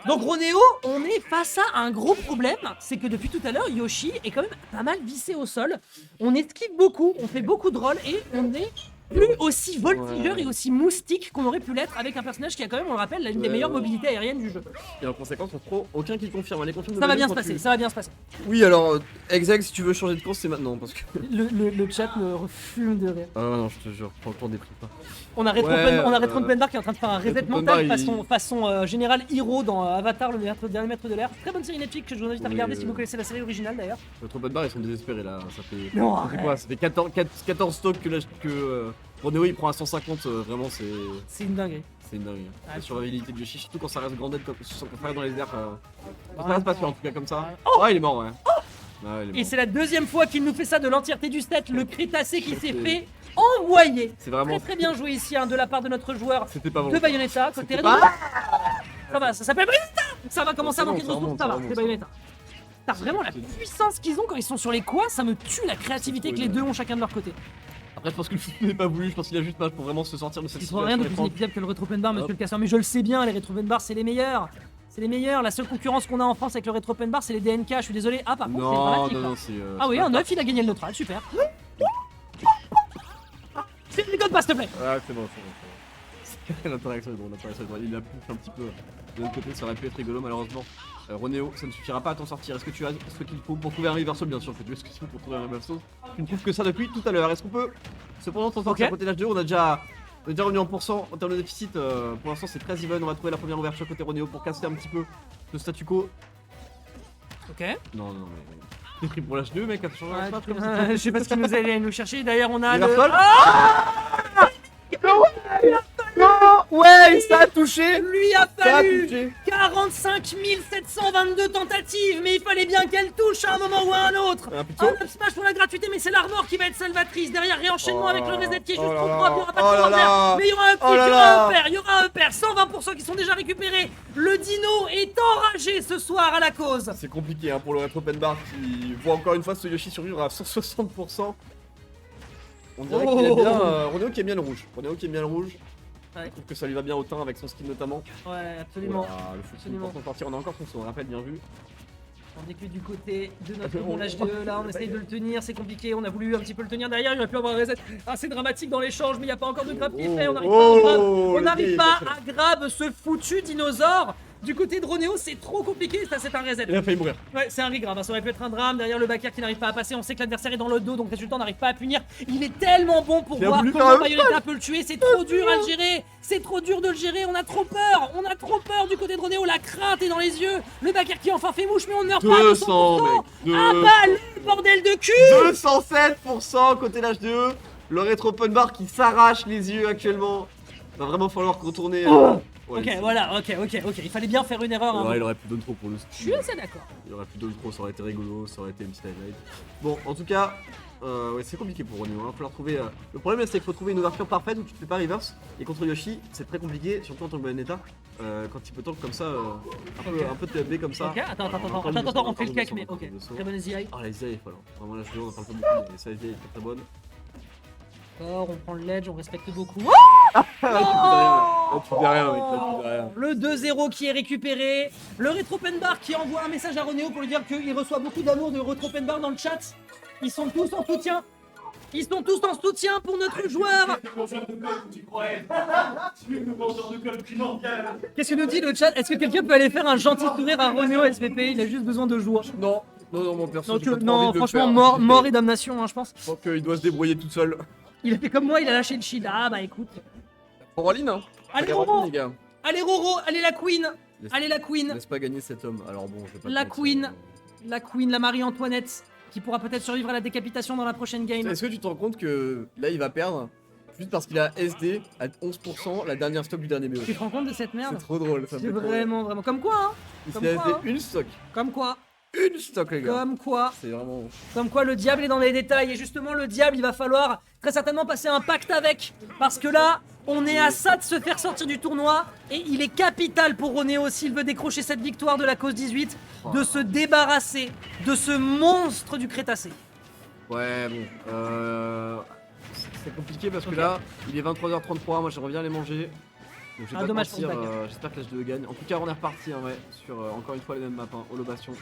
Donc Ronéo, on est face à un gros problème, c'est que depuis tout à l'heure, Yoshi est quand même pas mal vissé au sol. On esquive beaucoup, on fait beaucoup de rolls et on est plus aussi voltigeur et aussi moustique qu'on aurait pu l'être avec un personnage qui a quand même, on le rappelle, l'une des meilleures mobilités aériennes du jeu. Et en conséquence, on trouve aucun qui confirme. Les confirme ça va bien se passer, ça va bien se passer. Oui, alors, Exeg, si tu veux changer de course, c'est maintenant parce que. Le chat me refume de rire. Ah non, je te jure, prends le temps des prix pas. On a Retro Bar qui est en train de faire un reset mental façon général Hero dans Avatar, le dernier maître de l'air. Très bonne série Netflix que je vous invite à regarder si vous connaissez la série originale d'ailleurs. Retro Bar, ils sont désespérés là. Ça fait. Non, ça fait quoi? Ça fait 14 stocks que Ronéo il prend à 150, vraiment c'est. C'est une dinguerie. C'est une dinguerie. La survivabilité de Yoshi, surtout quand ça reste grandette, quand ça reste dans les airs. Ça reste pas sûr en tout cas comme ça. Oh, il est mort, ouais. Et c'est la deuxième fois qu'il nous fait ça de l'entièreté du stat, le crétacé qui s'est fait envoyer. C'est vraiment très bien joué ici de la part de notre joueur de Bayonetta. Côté ça va, ça s'appelle Bayonetta. Ça va commencer à manquer de ressources, ça va, c'est Bayonetta. T'as vraiment la puissance qu'ils ont quand ils sont sur les coins, ça me tue la créativité que les deux ont chacun de leur côté. Après, je pense que le foot n'est pas voulu, je pense qu'il a juste mal pour vraiment se sortir de cette situation. Il faut rien de plus inépuisable que le Retro Bar, monsieur le casseur, mais je le sais bien, les Retro Bar c'est les meilleurs. C'est les meilleurs, la seule concurrence qu'on a en France avec le Retro Bar c'est les DNK, je suis désolé. Ah par contre c'est dramatique. Non, c'est ah oui, un 9 il a gagné le neutral, super. C'est les codes pas s'il te plaît. Ah c'est bon. L'interaction est bon, il a poussé un petit peu de l'autre côté, ça aurait pu être rigolo malheureusement. Ronéo, ça ne suffira pas à t'en sortir. Est-ce que tu as ce qu'il faut pour trouver un reversal? Bien sûr que tu as ce qu'il faut pour trouver un reversal. Tu ne trouves que ça depuis tout à l'heure. Est-ce qu'on peut cependant t'en sortir côté l'H2? On est déjà revenu en pourcent en termes de déficit. Pour l'instant c'est très even. On va trouver la première ouverture côté Ronéo pour casser un petit peu le statu quo. Ok. Non mais. T'es pris pour l'H2 mec, attention je sais pas ce qu'il nous allait nous chercher. D'ailleurs on a ouais, ça a touché. Lui a fallu 45 722 tentatives, mais il fallait bien qu'elle touche à un moment ou à un autre. Un up smash pour la gratuité, mais c'est l'Armor qui va être salvatrice. Derrière, réenchaînement avec le reset qui est juste trop droit. Il y aura pas de problème. Mais il y aura un pic, il y aura un pair. 120% qui sont déjà récupérés. Le Dino est enragé ce soir à la cause. C'est compliqué pour le Retro Bar qui voit encore une fois ce Yoshi survivre à 160%. On dirait qu'il est bien. Ronéo qui aime bien le rouge. Je trouve que ça lui va bien au teint avec son skin notamment. Ouais, absolument. Voilà, le foot pour sortir, on a encore son saut, on rappelle, bien vu. On est que du côté de notre bon HDE là, on essaye de le tenir, c'est compliqué, on a voulu un petit peu le tenir derrière, il aurait pu avoir un reset assez dramatique dans l'échange, mais il n'y a pas encore de grab qui est fait, on n'arrive pas à grab ce foutu dinosaure. Du côté de Ronéo, c'est trop compliqué, ça c'est un reset. Il a failli mourir. Ouais, c'est un rig grave, ça aurait pu être un drame. Derrière le backer qui n'arrive pas à passer, on sait que l'adversaire est dans le dos, donc résultat on n'arrive pas à punir. Il est tellement bon pour Il a voir voulu comment faire un Bayonetta peut le tuer, c'est trop dur à le gérer. C'est trop dur de le gérer, on a trop peur du côté de Ronéo, la crainte est dans les yeux. Le backer qui enfin fait mouche, mais on ne meurt pas à 200 200%. mec. Ah bah le bordel de cul. 207% côté l'H2E. Le rétro open bar qui s'arrache les yeux actuellement. Va vraiment falloir retourner. Ok, voilà, ok. Il fallait bien faire une erreur. Hein, il aurait pu donner trop pour le Je suis assez d'accord. Il aurait pu donner trop, ça aurait été rigolo, ça aurait été une petite highlight. Bon, en tout cas, ouais, c'est compliqué pour Ronéo. Hein. Faut leur trouver, le problème, c'est qu'il faut trouver une ouverture parfaite où tu te fais pas reverse. Et contre Yoshi, c'est très compliqué, surtout en tant que Bayonetta. Quand il peut tank comme ça, un peu TFB comme ça. Ok, attends, on fait le cake, mais ok. Très bonne SDI. Ah, la SDI est folle. On en parle pas beaucoup, mais sa SDI est très bonne. D'accord, on prend le ledge, on respecte beaucoup. Tu fais rien, mec, tu fais rien. Le 2-0 qui est récupéré. Le Retropenbar qui envoie un message à Ronéo pour lui dire qu'il reçoit beaucoup d'amour de Retropenbar dans le chat. Ils sont tous en soutien. Ils sont tous en soutien pour notre joueur. Qu'est-ce que nous dit le chat? Est-ce que quelqu'un peut aller faire un gentil sourire à Ronéo SVP? Il a juste besoin de jouer. Non, mon perso. Non, franchement, mort et damnation, hein, je pense. Je pense qu'il doit se débrouiller tout seul. Il a fait comme moi, il a lâché le shield. Ah bah écoute. Roraline, hein. Allez Roro, Roro, les gars. allez Roro, allez la queen. Allez la queen. Laisse pas gagner cet homme. Alors bon, je vais pas. La queen, la Marie-Antoinette, qui pourra peut-être survivre à la décapitation dans la prochaine game. Est-ce que tu te rends compte que là il va perdre juste parce qu'il a SD à 11% la dernière stock du dernier BO? Tu te rends compte de cette C'est merde? trop drôle, ça me C'est fait trop rire. vraiment. Comme quoi, hein? Il Comme s'est quoi, SD hein. une stock. Comme quoi, Une stock, les gars. C'est vraiment. comme quoi le diable est dans les détails. Et justement, le diable, il va falloir très certainement passer un pacte avec. Parce que là, on est à ça de se faire sortir du tournoi. Et il est capital pour Ronéo, s'il veut décrocher cette victoire de la cause 18, de se débarrasser de ce monstre du Crétacé. Ouais, bon. C'est compliqué parce que là, il est 23h33. Moi, je reviens les manger. Donc, je vais pas dommage mentir, pour le backer. j'espère que l'H2 gagne. En tout cas, on est reparti hein, ouais, sur encore une fois les mêmes maps. Hein, Holobation.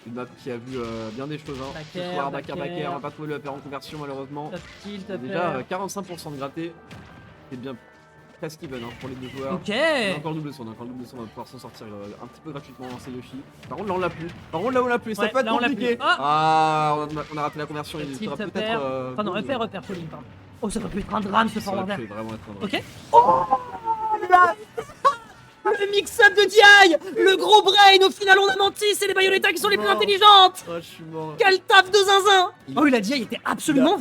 Une map qui a vu bien des choses. Hein. Ce soir, Backer, on va pas trouver le upper en conversion malheureusement. Déjà 45% de gratté. C'est bien presque even hein, pour les deux joueurs. Ok. On a encore le double son, on va pouvoir s'en sortir un petit peu gratuitement, c'est Yoshi. Par contre là on l'a plus. Là on l'a plus, ça Ouais, peut être là, on l'a compliqué. plus. Ah Ah, on a raté la conversion, il Tilt sera upper. peut-être. Enfin non, upper, Pauline, pardon. Oh, ça aurait pu être un drame ce Ça aurait forwarder. pu vraiment être un drame. Ok. Oh là. Le mix-up de DI. Le gros brain, au final on a menti, c'est les Bayonetta qui sont les plus Non. intelligentes. Oh, je suis mort. Quel taf de zinzin. Oh, il a DI était absolument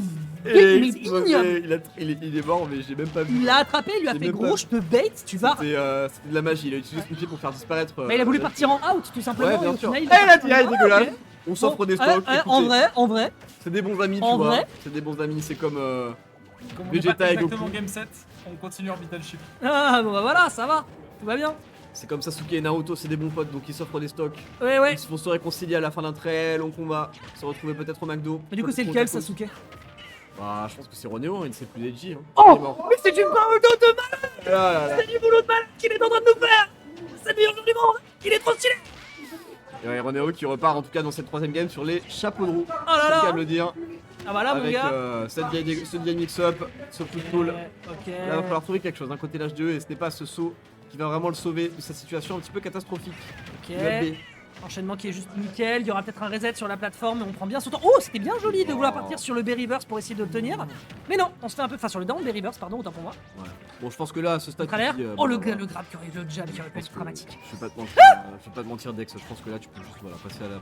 Et mais explosé, ignoble. il est mort mais j'ai même pas vu. Il l'a attrapé, il lui a J'ai fait même gros, pas- je te bait, tu vas. C'était de la magie, il a utilisé son pied pour faire disparaître. Bah, il a voulu partir en out tout simplement. Ouais, et bien au sûr. final, Eh il est la parti DI en out. dégueulasse. Ok. On s'offre des Bon, stocks. en vrai. C'est des bons amis, tu En vois. vrai C'est des bons amis, c'est comme Comme on Vegeta n'est et pas Goku. exactement game 7, on continue Orbital Ship. Ah bon bah voilà, ça va, tout va bien. C'est comme Sasuke et Naruto, c'est des bons potes donc ils s'offrent des stocks. Ouais. Ils vont se réconcilier à la fin d'un très long combat, se retrouver peut-être au McDo. Mais du coup, c'est lequel, Sasuke? Bah, je pense que c'est Ronéo, il ne sait plus d'Edgy. Hein. Oh, Il est mort. mais c'est une parole de malade. Ah là là. C'est du boulot de malade qu'il est en train de nous faire. C'est le meilleur joueur du monde. Il est trop stylé. Et ouais, Ronéo qui repart en tout cas dans cette troisième game sur les chapeaux de roue. Oh là C'est le là. cas de le dire. Ah bah là, mon Avec gars. ce vieil mix-up, ce football. Ok. Là, il va falloir trouver quelque chose d'un côté l'H2 et ce n'est pas ce saut qui va vraiment le sauver de sa situation un petit peu catastrophique. Ok. UAB. Enchaînement qui est juste nickel. Il y aura peut-être un reset sur la plateforme, mais on prend bien son temps. Oh, c'était bien joli de vouloir partir sur le Berryverse pour essayer de le tenir. Mais non, on se fait un peu. Enfin, sur le down Berryverse, pardon, autant pour moi. Ouais. Bon, je pense que là, à ce stade. Contraire. tu dis, Oh, bon, le voilà. grab qui aurait le jab qui aurait pu être dramatique. Je vais pas te mentir, je vais pas te mentir Dex, je pense que là tu peux juste voilà, passer à la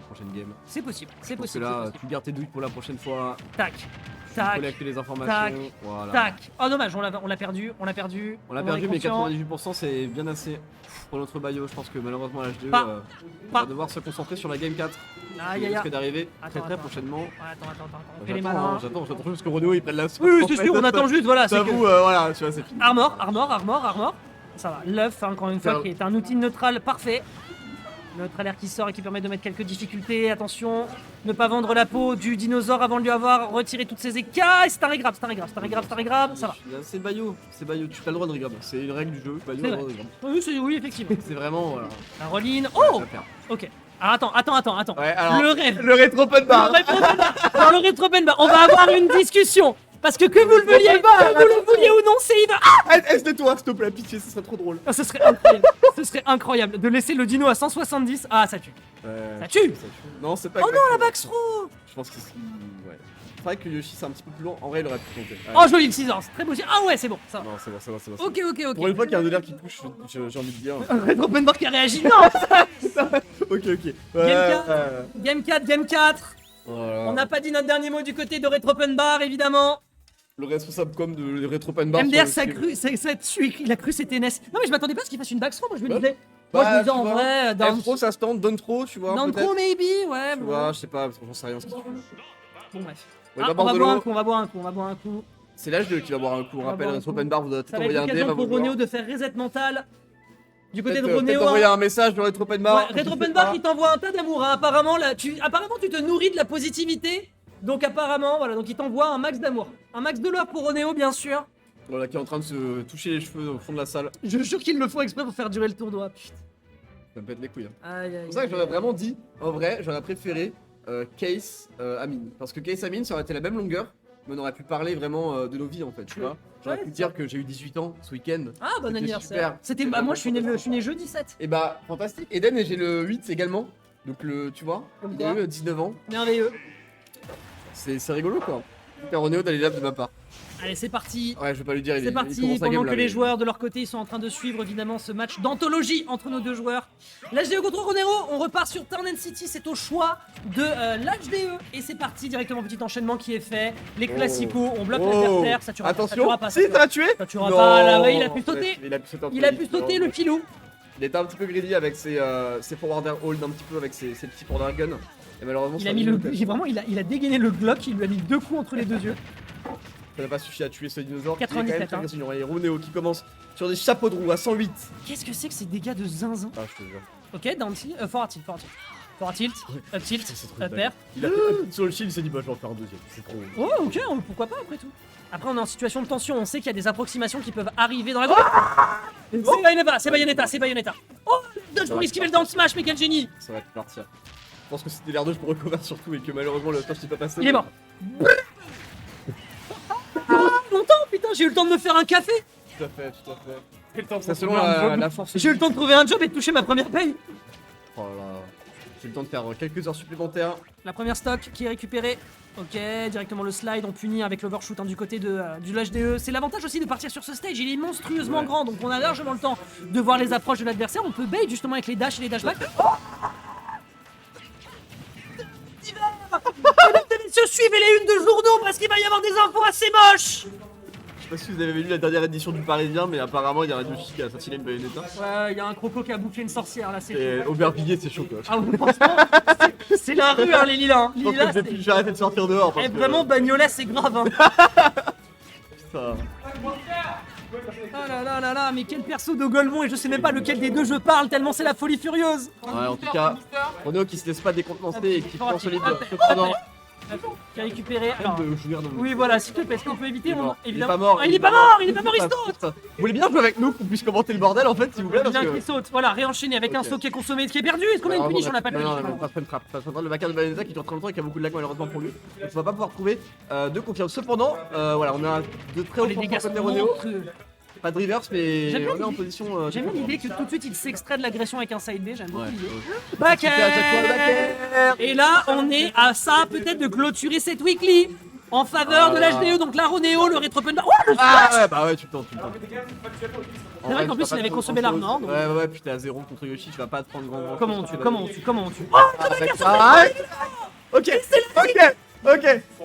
prochaine game. C'est possible, c'est Parce que possible. là c'est possible. tu gardes tes douilles pour la prochaine fois, Tac, tu tac, collectes les informations, tac, voilà. tac. Oh, dommage, on l'a perdu. On l'a perdu est mais conscient. 98% c'est bien assez pour notre Bayo, je pense que malheureusement l'H2 Pas. va devoir se concentrer sur la game 4 Aïe, qui aïe, risque aïe. d'arriver Attends, très attends. prochainement. Ouais, attends, on fait les malins. J'attends juste que Renault il prenne la sauce. Oui, oui, en c'est fait. sûr, on attend juste, voilà. c'est J'avoue, que- voilà, tu vois, c'est fini. Armor. Ça va. L'œuf, encore une fois, Ça va. qui est un outil neutral parfait. Notre alerte qui sort et qui permet de mettre quelques difficultés. Attention, ne pas vendre la peau du dinosaure avant de lui avoir retiré toutes ses écailles. C'est un regrab. Ça va. C'est Bayo, tu as le droit de regrab, c'est une règle du jeu, Bayo a C'est le vrai. droit de regrab. Oui, effectivement. C'est vraiment, voilà. La reline. Oh, la perte. ok. Ah, attends. Ouais, alors, Le rêve. le rétro open bar. Dans le rétro-pen, on va avoir une discussion. Parce que vous le vouliez ou non, c'est Yves. Aide-toi, s'il te plaît, pitié, ce serait trop drôle. Ah, ce serait incroyable. Ce serait incroyable de laisser le dino à 170. Ah, ça tue. Ça tue. Non, c'est pas Oh non, la exactement. backthrow. Je pense que c'est. Ouais. C'est vrai que Yoshi c'est un petit peu plus long. En vrai, il aurait pu compter. Oh, joli le scissors. Très beau. Ah ouais, c'est bon. Ça va. Non, c'est bon, c'est bon, c'est bon. Ok. Pour une fois qu'il y a un délire qui touche, j'ai envie de dire. Red Open Bar qui a réagi. Non. Ok. Game 4. Game 4. Voilà. On n'a pas dit notre dernier mot du côté de Retro Open Bar, évidemment. Le responsable com de Retro Open Bar. MDR, sur le stream. ça tue, il a cru c'était NES. Non, mais je m'attendais pas à ce qu'il fasse une backthrow. Moi, je me disais. Bah, Moi, je me disais tu en vois, vrai. Down F-Pro ça se tente, donne trop, tu vois. Down peut-être. Pro, maybe. Ouais, Tu bon. vois, je sais pas, j'en sais rien ce que tu veux. Bon, bref. Ouais, Ah, d'abord on va de boire l'eau. un coup, on va boire un coup. C'est l'âge qui va boire un coup. On va rappelle, boire un Retro coup. Open Bar, vous doit Ça va envoyer être un DM l'occasion à pour vos joueurs. Ronéo de faire reset mental. Du côté de Peut-être Ronéo. envoyer un message de Retro Open Bar. Ouais, Retro Open Bar qui t'envoie un tas d'amour. Hein. Apparemment, tu te nourris de la positivité. Donc apparemment, voilà, donc il t'envoie un max d'amour. Un max de love pour Ronéo, bien sûr. Voilà, qui est en train de se toucher les cheveux au fond de la salle. Je jure qu'ils le font exprès pour faire durer le tournoi. Putain. Ça me pète les couilles. Hein. Aïe, C'est pour ça que j'aurais vraiment dit, en vrai, j'aurais préféré Case Amine. Parce que Case Amine, ça aurait été la même longueur, mais on aurait pu parler vraiment de nos vies en fait, tu vois. J'aurais Ouais, pu c'est dire que j'ai eu 18 ans ce week-end. Ah, bon C'était anniversaire. super. C'était bah, moi je suis né jeudi 7. Et bah, fantastique. Eden, et j'ai le 8 également. Donc, tu vois, Comme il a quoi. eu 19 ans. Merveilleux. C'est rigolo quoi. Faire Ronéo d'aller là de ma part. Allez, c'est parti. Ouais, je vais pas lui dire, il C'est il parti, commence la pendant game que là. les mais- joueurs de leur côté ils sont en train de suivre évidemment ce match d'anthologie entre nos deux joueurs. L'HDE contre Ronero, on repart sur Turn and City, c'est au choix de l'HDE. Et c'est parti, directement petit enchaînement qui est fait. Les classicos, on bloque l'adversaire, ça tuera pas. Ça Attention, tuera pas, ça si, tuera ça l'a tué. Ça tuera pas, là, ouais, il a pu Ouais, sauter. Il a pu sauter, Il a pu sauter le pilou. Il était un petit peu greedy avec ses forwarder hold un petit peu avec ses petits forwarder guns. Et malheureusement, Il ça a mis il a dégainé le Glock, il lui a mis 2 coups entre les deux yeux. ça n'a pas suffi à tuer ce dinosaure. 97, Qui est quand même très agressif. Et Ronéo qui commence sur des chapeaux de roue à 108. Qu'est-ce que c'est que ces dégâts de zinzin? Ah, je te jure. Ok, down tilt, forward tilt. Forward tilt, up tilt, C'est trop up dingue. air. Il a fait un petit sur le shield, il s'est dit bah je vais en faire un deuxième. C'est trop. Oh ok, pourquoi pas après tout. Après on est en situation de tension, on sait qu'il y a des approximations qui peuvent arriver dans la C'est Bayonetta. Oh dodge pour esquiver le down smash, mais quel génie. Ça va partir. Je pense que c'était l'air 2 pour recover surtout et que malheureusement le touch n'est pas passé. Il est mort. Longtemps putain, j'ai eu le temps de me faire un café. Tout à fait. Quel temps C'est pour selon trouver un job. la force. J'ai eu le temps de trouver un job et de toucher ma première paye. Oh là là. J'ai eu le temps de faire quelques heures supplémentaires. La première stock qui est récupérée. Ok, directement le slide, on punit avec l'overshoot du côté du HDE. C'est l'avantage aussi de partir sur ce stage, il est monstrueusement Ouais. grand, donc on a largement le temps de voir les approches de l'adversaire. On peut bait justement avec les dash et les dashbacks. Se suivez les unes de journaux parce qu'il va y avoir des infos assez moches. Je sais pas si vous avez lu la dernière édition du Parisien, mais apparemment il y a Yoshi qui a assassiné une Bayonetta. Ouais, il y a un croco qui a bouffé une sorcière là, c'est Et Aubervilliers, c'est chaud quoi. Ah oui, franchement, c'est la rue hein, les lilas. Hein. Je Les pense que lilas, depuis que j'ai arrêté de sortir dehors. Parce c'est que, vraiment Bagnolet, c'est grave. Hein. ça- Oh là là là là, mais quel perso de Golemont et je sais même pas lequel des deux je parle tellement c'est la folie furieuse. Ouais, en tout cas, Ronéo qui se laisse pas décontenancer et qui prend solide Ah, cependant. Qui a récupéré. Alors, De jouir de oui voilà, s'il te plaît, est-ce qu'on peut éviter Il est mort. évidemment. Il est pas mort. Ah, il est pas mort, il saute. Vous voulez bien jouer avec nous qu'on puisse commenter le bordel en fait, s'il vous plaît parce Bien que. qu'il saute, voilà, réenchaîner avec un Ok. saut qui est consommé, qui est perdu. Est-ce qu'on a une punish? On n'a pas de Non, punish. non, pas de trap. Le vainqueur de Bayonetta qui dure très longtemps et qui a beaucoup de lag malheureusement pour lui. Donc on va pas pouvoir trouver de confiance. Cependant, voilà, on a de très hauts Les points dégâts côté sont Ronéo. monstrueux. Pas de reverse, mais J'aime bien on est en l'idée. position. J'aime bien l'idée que tout de suite il s'extrait de l'agression avec un side B, j'aime beaucoup Ouais. l'idée. C'était à chaque fois le Backer. backer. Et là, on est à ça peut-être de clôturer cette weekly en faveur de Ah. l'HDE, donc la Ronéo, le rétro open bar. Oh, le Ah smash. ouais, bah ouais, tu le tentes. C'est vrai qu'en plus, il avait consommé l'arme, non, donc- Ouais, puis t'es à 0 contre Yoshi, tu vas pas te prendre grand. Comment on tue?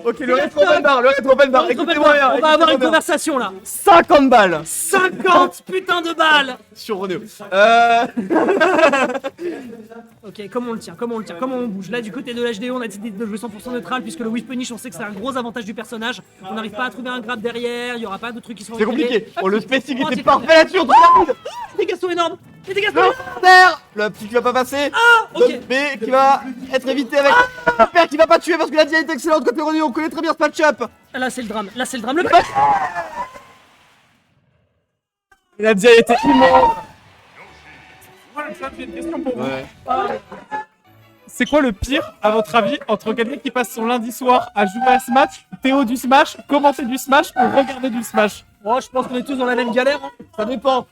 Ok, le rétro open bar, écoutez-moi bien. On va avoir une écoutez-moi bien. conversation là. 50 balles 50 putain de balles. sur Ronéo. Ok, comment on le tient, comment on bouge. Là, du côté de l'HDE, on a décidé de jouer 100% neutral puisque le whiff punish, on sait que c'est un gros avantage du personnage. On n'arrive pas à trouver un grab derrière, il y aura pas de trucs qui sont C'est reculés. compliqué. Oh, le spacing Oh, était c'est parfait là-dessus, on trouve la ride. Les dégâts sont énormes. Les dégâts sont énormes. Terre. Le petit qui va pas passer. Ok. Dom B qui va être évité avec le père qui va pas tuer parce que la dia est excellente côté Ronéo. On connaît très bien ce match-up. Là, c'est le drame. Le La dia était immense. Voilà, ça, j'ai une question pour vous. Ouais. C'est quoi le pire, à votre avis, entre quelqu'un qui passe son lundi soir à jouer à ce match Théo du Smash, commenter du Smash ou regarder du Smash? Moi, je pense qu'on est tous dans la même galère. Hein. Ça dépend.